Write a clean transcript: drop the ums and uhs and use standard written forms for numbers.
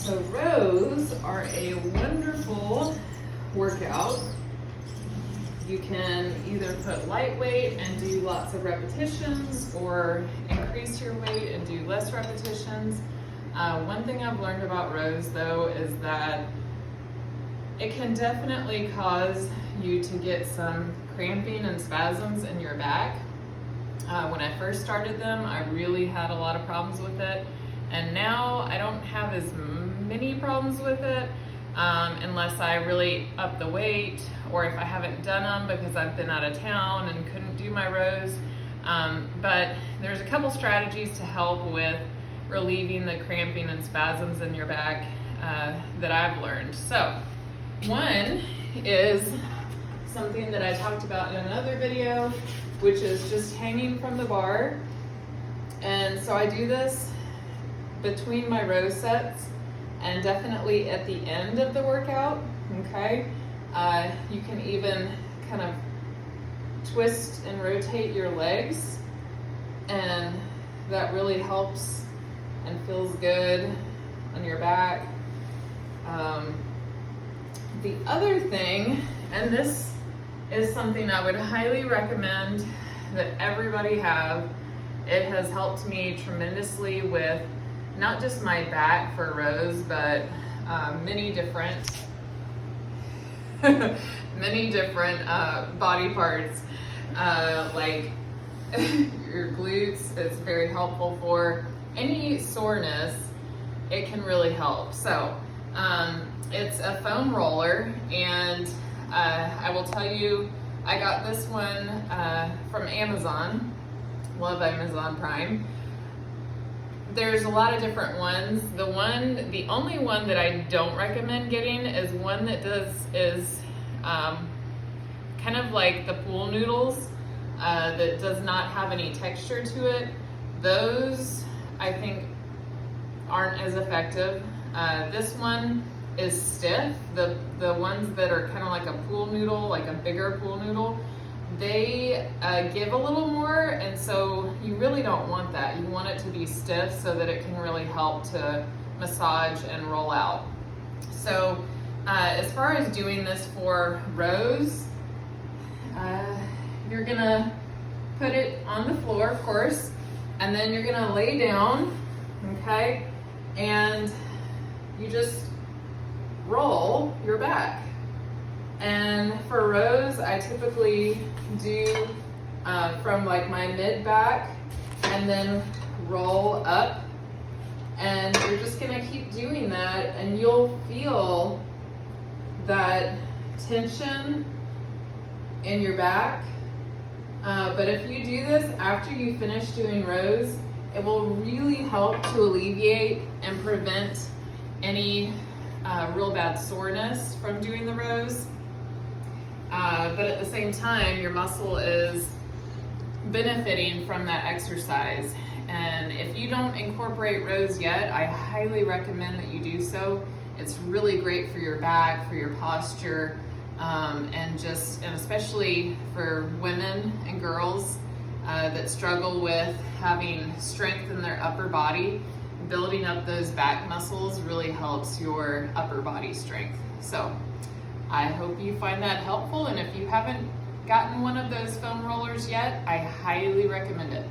So rows are a wonderful workout. You can either put light weight and do lots of repetitions, or increase your weight and do less repetitions. One thing I've learned about rows though is that it can definitely cause you to get some cramping and spasms in your back. When I first started them, I really had a lot of problems with it, and now I don't have as many problems with it unless I really up the weight, or if I haven't done them because I've been out of town and couldn't do my rows. But there's a couple strategies to help with relieving the cramping and spasms in your back that I've learned. So one is something that I talked about in another video, which is just hanging from the bar. And so I do this between my row sets and definitely at the end of the workout, okay? You can even kind of twist and rotate your legs, and that really helps and feels good on your back. The other thing, and this is something I would highly recommend that everybody have. It has helped me tremendously with not just my back for rows, but many different body parts, like your glutes. It's very helpful for any soreness. It can really help. So it's a foam roller, and I will tell you, I got this one from Amazon. Love Amazon Prime. There's a lot of different ones. The only one that I don't recommend getting is one that is kind of like the pool noodles, that does not have any texture to it. Those, I think, aren't as effective. This one is stiff. The ones that are kind of like a pool noodle, like a bigger pool noodle, they give a little more, and so you really don't want that. You want it to be stiff so that it can really help to massage and roll out. So as far as doing this for rows, you're gonna put it on the floor, of course, and then you're gonna lay down, okay, and you just roll your back. And for rows, I typically do from like my mid back and then roll up, and you're just gonna keep doing that, and you'll feel that tension in your back. But if you do this after you finish doing rows, it will really help to alleviate and prevent any real bad soreness from doing the rows. But at the same time, your muscle is benefiting from that exercise. And if you don't incorporate rows yet, I highly recommend that you do so. It's really great for your back, for your posture, and especially for women and girls that struggle with having strength in their upper body. Building up those back muscles really helps your upper body strength. So I hope you find that helpful, and if you haven't gotten one of those foam rollers yet, I highly recommend it.